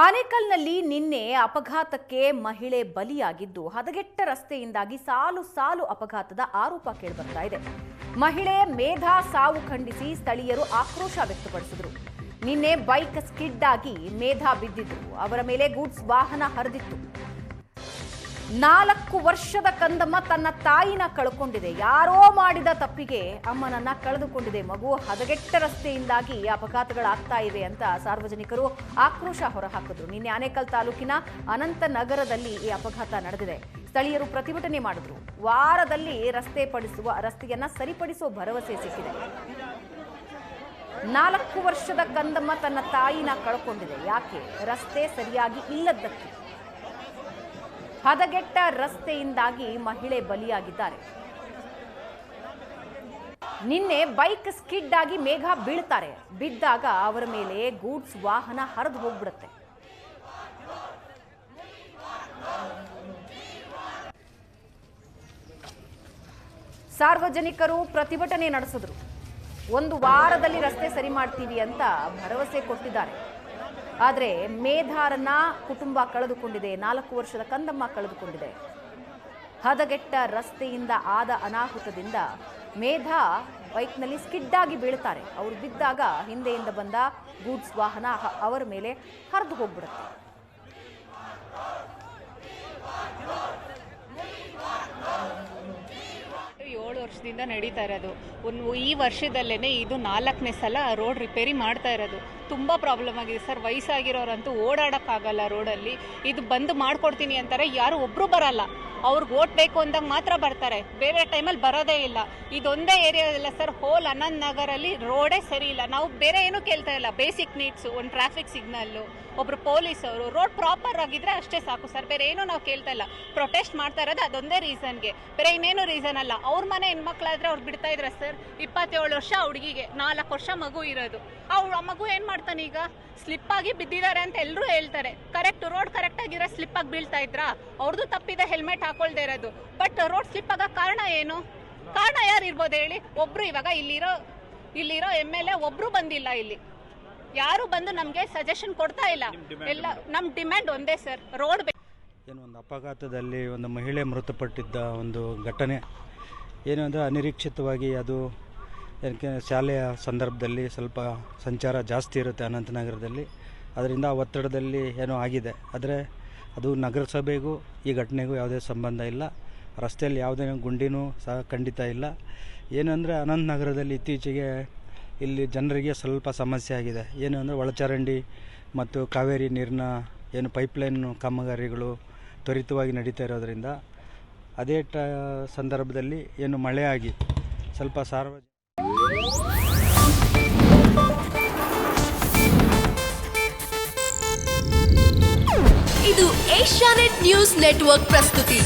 ಆನೇಕಲ್ನಲ್ಲಿ ನಿನ್ನೆ ಅಪಘಾತಕ್ಕೆ ಮಹಿಳೆ ಬಲಿಯಾಗಿದ್ದು ಹದಗೆಟ್ಟ ರಸ್ತೆಯಿಂದಾಗಿ ಸಾಲು ಸಾಲು ಅಪಘಾತದ ಆರೋಪ ಕೇಳಿಬರ್ತಾ ಇದೆ. ಮಹಿಳೆ ಮೇಧಾ ಸಾವು ಖಂಡಿಸಿ ಸ್ಥಳೀಯರು ಆಕ್ರೋಶ ವ್ಯಕ್ತಪಡಿಸಿದರು. ನಿನ್ನೆ ಬೈಕ್ ಸ್ಕಿಡ್ ಆಗಿ ಮೇಧಾ ಬಿದ್ದಿದ್ರು. ಅವರ ಮೇಲೆ ಗೂಡ್ಸ್ ವಾಹನ ಹರಿದಿತ್ತು. 4 ವರ್ಷದ ಕಂದಮ್ಮ ತನ್ನ ತಾಯಿನ ಕಳ್ಕೊಂಡಿದೆ. ಯಾರೋ ಮಾಡಿದ ತಪ್ಪಿಗೆ ಅಮ್ಮನನ್ನ ಕಳೆದುಕೊಂಡಿದೆ. ಮಗು ಹದಗೆಟ್ಟ ರಸ್ತೆಯಿಂದಾಗಿ ಅಪಘಾತಗಳಾಗ್ತಾ ಇವೆ ಅಂತ ಸಾರ್ವಜನಿಕರು ಆಕ್ರೋಶ ಹೊರಹಾಕಿದ್ರು. ನಿನ್ನೆ ಆನೇಕಲ್ ತಾಲೂಕಿನ ಅನಂತನಗರದಲ್ಲಿ ಈ ಅಪಘಾತ ನಡೆದಿದೆ. ಸ್ಥಳೀಯರು ಪ್ರತಿಭಟನೆ ಮಾಡಿದ್ರು. ವಾರದಲ್ಲಿ ರಸ್ತೆಯನ್ನ ಸರಿಪಡಿಸುವ ಭರವಸೆ ಸಿಕ್ಕಿದೆ. 4 ವರ್ಷದ ಕಂದಮ್ಮ ತನ್ನ ತಾಯಿನ ಕಳ್ಕೊಂಡಿದೆ. ಯಾಕೆ? ರಸ್ತೆ ಸರಿಯಾಗಿ ಇಲ್ಲದ್ದಕ್ಕೆ. ಹದಗೆಟ್ಟ ರಸ್ತೆಯಿಂದಾಗಿ ಮಹಿಳೆ ಬಲಿಯಾಗಿದ್ದಾರೆ. ನಿನ್ನೆ ಬೈಕ್ ಸ್ಕಿಡ್ ಆಗಿ ಮೇಘಾ ಬೀಳ್ತಾರೆ. ಬಿದ್ದಾಗ ಅವರ ಮೇಲೆ ಗೂಡ್ಸ್ ವಾಹನ ಹರಿದು ಹೋಗ್ಬಿಡುತ್ತೆ. ಸಾರ್ವಜನಿಕರು ಪ್ರತಿಭಟನೆ ನಡೆಸಿದ್ರು. 1 ವಾರದಲ್ಲಿ ರಸ್ತೆ ಸರಿ ಮಾಡ್ತೀವಿ ಅಂತ ಭರವಸೆ ಕೊಟ್ಟಿದ್ದಾರೆ. ಆದರೆ ಮೇಧಾರನ್ನ ಕುಟುಂಬ ಕಳೆದುಕೊಂಡಿದೆ. 4 ವರ್ಷದ ಕಂದಮ್ಮ ಕಳೆದುಕೊಂಡಿದೆ. ಹದಗೆಟ್ಟ ರಸ್ತೆಯಿಂದ ಆದ ಅನಾಹುತದಿಂದ ಮೇಧಾ ಬೈಕ್ನಲ್ಲಿ ಸ್ಕಿಡ್ ಆಗಿ ಬೀಳ್ತಾರೆ. ಅವರು ಬಿದ್ದಾಗ ಹಿಂದೆಯಿಂದ ಬಂದ ಗೂಡ್ಸ್ ವಾಹನ ಅವರ ಮೇಲೆ ಹರಿದು ಹೋಗ್ಬಿಡುತ್ತೆ. ವರ್ಷದಿಂದ ನಡೀತಾ ಇರೋದು. ಈ ವರ್ಷದಲ್ಲೇ ಇದು 4ನೇ ಸಲ ರೋಡ್ ರಿಪೇರಿ ಮಾಡ್ತಾ ಇರೋದು. ತುಂಬ ಪ್ರಾಬ್ಲಮ್ ಆಗಿದೆ ಸರ್. ವಯಸ್ಸಾಗಿರೋರಂತೂ ಓಡಾಡೋಕ್ಕಾಗಲ್ಲ ರೋಡಲ್ಲಿ. ಇದು ಬಂದು ಮಾಡ್ಕೊಡ್ತೀನಿ ಅಂತಾರೆ. ಯಾರು ಒಬ್ಬರು ಬರಲ್ಲ. ಅವ್ರಿಗೆ ಓಟ್ ಬೇಕು ಅಂದಾಗ ಮಾತ್ರ ಬರ್ತಾರೆ. ಬೇರೆ ಟೈಮಲ್ಲಿ ಬರೋದೇ ಇಲ್ಲ. ಇದೊಂದೇ ಏರಿಯಾ ಇಲ್ಲ ಸರ್. ಹೋಲ್ ಅನಂತ್ ನಗರಲ್ಲಿ ರೋಡೇ ಸರಿ ಇಲ್ಲ. ನಾವು ಬೇರೆ ಏನೂ ಕೇಳ್ತಾ ಇಲ್ಲ. ಬೇಸಿಕ್ ನೀಡ್ಸು, ಒಂದು ಟ್ರಾಫಿಕ್ ಸಿಗ್ನಲ್ಲು, ಒಬ್ರು ಪೊಲೀಸವರು, ರೋಡ್ ಪ್ರಾಪರ್ ಆಗಿದ್ರೆ ಅಷ್ಟೇ ಸಾಕು ಸರ್. ಬೇರೆ ಏನೂ ನಾವು ಕೇಳ್ತಾ ಇಲ್ಲ. ಪ್ರೊಟೆಸ್ಟ್ ಮಾಡ್ತಾ ಇರೋದು ಅದೊಂದೇ ರೀಸನ್ಗೆ, ಬೇರೆ ಇನ್ನೇನು ರೀಸನ್ ಅಲ್ಲ. ಅವ್ರ ಮನೆ ಹೆಣ್ಮಕ್ಳಾದ್ರೆ ಅವ್ರು ಬಿಡ್ತಾ ಇದ್ರ ಸರ್. 27 ವರ್ಷ ಹುಡುಗಿಗೆ, 4 ವರ್ಷ ಮಗು ಇರೋದು. ಆ ಮಗು ಏನ್ ಮಾಡ್ತಾನೆ ಈಗ? ಸ್ಲಿಪ್ ಆಗಿ ಬಿದ್ದಿದ್ದಾರೆ ಅಂತ ಎಲ್ಲರೂ ಹೇಳ್ತಾರೆ. ಕರೆಕ್ಟ್ ರೋಡ್ ಕರೆಕ್ಟ್ ಆಗಿರೋ ಸ್ಲಿಪ್ ಆಗಿ ಬೀಳ್ತಾ ಇದ್ರಾ? ಅವ್ರದ್ದು ತಪ್ಪಿದೆ ಹೆಲ್ಮೆಟ್ ಹಾಕೊಳ್ದೇ ಇರೋದು. ಬಟ್ ರೋಡ್ ಸ್ಲಿಪ್ ಆಗೋ ಕಾರಣ ಏನು? ಕಾರಣ ಯಾರು ಇರ್ಬೋದು ಹೇಳಿ? ಒಬ್ರು ಇವಾಗ ಇಲ್ಲಿರೋ MLA ಒಬ್ರು ಬಂದಿಲ್ಲ. ಇಲ್ಲಿ ಯಾರು ಬಂದು ನಮ್ಗೆ ಸಜೆಷನ್ ಕೊಡ್ತಾ ಇಲ್ಲ. ಎಲ್ಲ ನಮ್ ಡಿಮ್ಯಾಂಡ್ ಒಂದೇ ಸರ್, ರೋಡ್. ಏನು ಒಂದು ಅಪಘಾತದಲ್ಲಿ ಒಂದು ಮಹಿಳೆ ಮೃತಪಟ್ಟಿದ್ದ ಒಂದು ಘಟನೆ ಏನು ಅಂದರೆ ಅನಿರೀಕ್ಷಿತವಾಗಿ ಅದು ಶಾಲೆಯ ಸಂದರ್ಭದಲ್ಲಿ ಸ್ವಲ್ಪ ಸಂಚಾರ ಜಾಸ್ತಿ ಇರುತ್ತೆ ಅನಂತನಗರದಲ್ಲಿ. ಅದರಿಂದ ಒತ್ತಡದಲ್ಲಿ ಏನೋ ಆಗಿದೆ. ಆದರೆ ಅದು ನಗರಸಭೆಗೂ ಈ ಘಟನೆಗೂ ಯಾವುದೇ ಸಂಬಂಧ ಇಲ್ಲ. ರಸ್ತೆಯಲ್ಲಿ ಯಾವುದೇ ಗುಂಡಿನೂ ಸಹ ಖಂಡಿತ ಇಲ್ಲ. ಏನಂದರೆ ಅನಂತನಗರದಲ್ಲಿ ಇತ್ತೀಚೆಗೆ ಇಲ್ಲಿ ಜನರಿಗೆ ಸ್ವಲ್ಪ ಸಮಸ್ಯೆ ಆಗಿದೆ. ಏನು ಅಂದರೆ ಒಳಚರಂಡಿ ಮತ್ತು ಕಾವೇರಿ ನೀರಿನ ಏನು ಪೈಪ್ಲೈನ್ ಕಾಮಗಾರಿಗಳು ತ್ವರಿತವಾಗಿ ನಡೀತಾ ಇರೋದರಿಂದ ಅದೇ ಸಂದರ್ಭದಲ್ಲಿ ಏನು ಮಳೆಯಾಗಿ ಸ್ವಲ್ಪ ಇದು ಏಷ್ಯಾನೆಟ್ ನ್ಯೂಸ್ ನೆಟ್ವರ್ಕ್ ಪ್ರಸ್ತುತಿ.